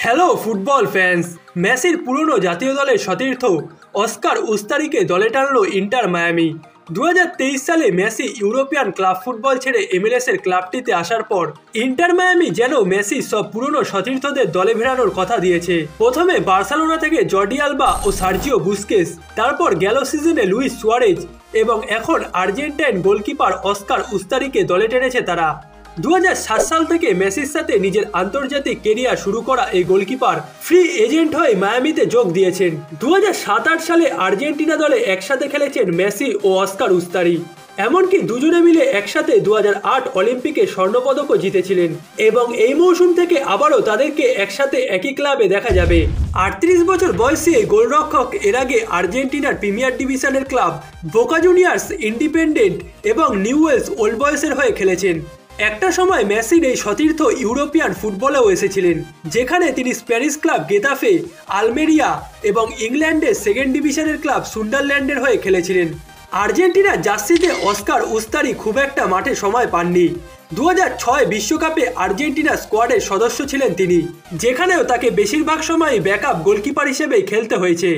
Hello football fans, মেসির পুরনো জাতীয় দলের সতীর্থ অস্কার উস্তারিকে দলে টানল ইন্টার মায়ামি। 2023 সালে মেসি ইউরোপিয়ান ক্লাব ফুটবল ছেড়ে এমএলএস-এর ক্লাবটিতে আসার পর ইন্টার মায়ামি যেন মেসি সব পুরনো সতীর্থদের দলে ফেরানোর কথা দিয়েছে। প্রথমে বার্সেলোনা থেকে জর্ডি আলবা ও সার্জিও বুস্কেস, তারপর গেল সিজনে লুইস সুয়ারেজ এবং এখন আর্জেন্টাইন গোলকিপার অস্কার উস্তারিকে দলে টেনেছে তারা। 2007 সাল থেকে মেসির সাথে নিজের আন্তর্জাতিক কেরিয়ার শুরু করা এই গোলকিপার ফ্রি এজেন্ট হয়ে মায়ামিতে যোগ দিয়েছেন। 2007-8 সালে আর্জেন্টিনা দলে একসাথে খেলেছেন মেসি ও অস্কার উস্তারি। এমনকি দুজনে মিলে একসাথে 2008 অলিম্পিকে স্বর্ণপদকও জিতেছিলেন এবং এই মৌসুম থেকে আবারও তাদেরকে একসাথে একই ক্লাবে দেখা যাবে। 38 বছর বয়সী এই গোলরক্ষক এর আগে আর্জেন্টিনার প্রিমিয়ার ডিভিশনের ক্লাব বোকা জুনিয়র্স, ইন্ডিপেন্ডেন্ট এবং নিউওয়েলস ওল্ড বয়েসের হয়ে খেলেছেন। একটা সময় মেসির এই সতীর্থ ইউরোপিয়ান ফুটবলেও এসেছিলেন, যেখানে তিনি স্প্যানিশ ক্লাব গেতাফে, আলমেরিয়া এবং ইংল্যান্ডের সেকেন্ড ডিভিশনের ক্লাব সুন্ডারল্যান্ডের হয়ে খেলেছিলেন। আর্জেন্টিনার জার্সিতে অস্কার উস্তারি খুব একটা মাঠে সময় পাননি। 2006 বিশ্বকাপে আর্জেন্টিনা স্কোয়াডের সদস্য ছিলেন তিনি, যেখানেও তাকে বেশিরভাগ সময়ই ব্যাকআপ গোলকিপার হিসেবেই খেলতে হয়েছে।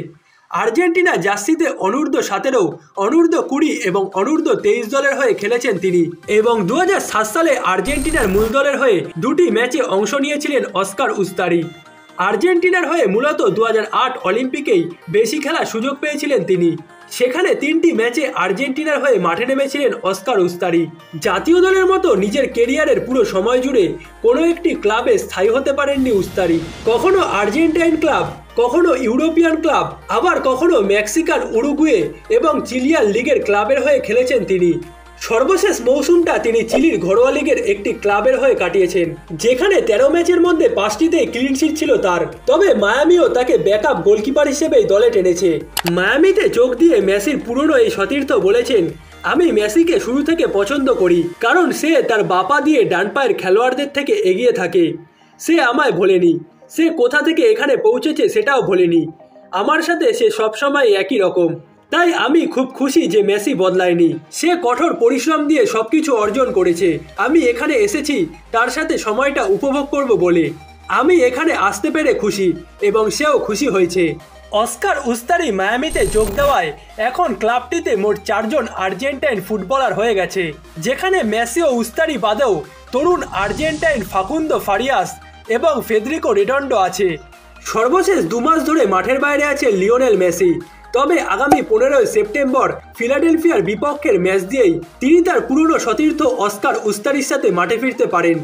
আর্জেন্টিনা জার্সিতে অনূর্ধ্ব 17, অনূর্ধ্ব 20 এবং অনূর্ধ্ব 23 দলের হয়ে খেলেছেন তিনি এবং 2007 সালে আর্জেন্টিনার মূল দলের হয়ে দুটি ম্যাচে অংশ নিয়েছিলেন অস্কার উস্তারি। আর্জেন্টিনার হয়ে মূলত 2008 অলিম্পিকেই বেশি খেলার সুযোগ পেয়েছিলেন তিনি। সেখানে 3টি ম্যাচে আর্জেন্টিনার হয়ে মাঠে নেমেছিলেন অস্কার উস্তারি। জাতীয় দলের মতো নিজের কেরিয়ারের পুরো সময় জুড়ে কোনো একটি ক্লাবে স্থায়ী হতে পারেননি উস্তারি। কখনো আর্জেন্টাইন ক্লাব, কখনো ইউরোপিয়ান ক্লাব, আবার কখনো মেক্সিকান, উরুগুয়ে এবং চিলিয়ান লিগের ক্লাবের হয়ে খেলেছেন তিনি। সর্বশেষ মৌসুমটা তিনি চিলির ঘরোয়া লিগের একটি ক্লাবের হয়ে কাটিয়েছেন, যেখানে 13 ম্যাচের মধ্যে 5টিতেই ক্লিনশিট ছিল তার। তবে মায়ামিও তাকে ব্যাকআপ গোলকিপার হিসেবেই দলে টেনেছে। মায়ামিতে যোগ দিয়ে মেসির পুরনো এই সতীর্থ বলেছেন, আমি মেসিকে শুরু থেকে পছন্দ করি, কারণ সে তার বাপা দিয়ে ডান পায়ের খেলোয়াড়দের থেকে এগিয়ে থাকে। সে আমায় ভোলেনি, সে কোথা থেকে এখানে পৌঁছেছে সেটাও ভোলেনি। আমার সাথে সে সবসময় একই রকম। তাই আমি খুব খুশি যে মেসি বদলায়নি। সে কঠোর পরিশ্রম দিয়ে সবকিছু অর্জন করেছে। আমি এখানে এসেছি তার সাথে সময়টা উপভোগ করব বলে। আমি এখানে আসতে পেরে খুশি এবং সেও খুশি হয়েছে। অস্কার উস্তারি মায়ামিতে যোগ দেওয়ায় এখন ক্লাবটিতে মোট 4 জন আর্জেন্টাইন ফুটবলার হয়ে গেছে, যেখানে মেসি ও উস্তারি বাদেও তরুণ আর্জেন্টাইন ফাকুন্দো ফারিয়াস এবং ফেদেরিকো রেডন্ডো আছে। সর্বশেষ 2 মাস ধরে মাঠের বাইরে আছে লিওনেল মেসি। তবে আগামী 15 সেপ্টেম্বর ফিলাডেলফিয়ার বিপক্ষের ম্যাচ দিয়েই তিনি তার পুরনো সতীর্থ অস্কার উস্তারির সাথে মাঠে ফিরতে পারেন।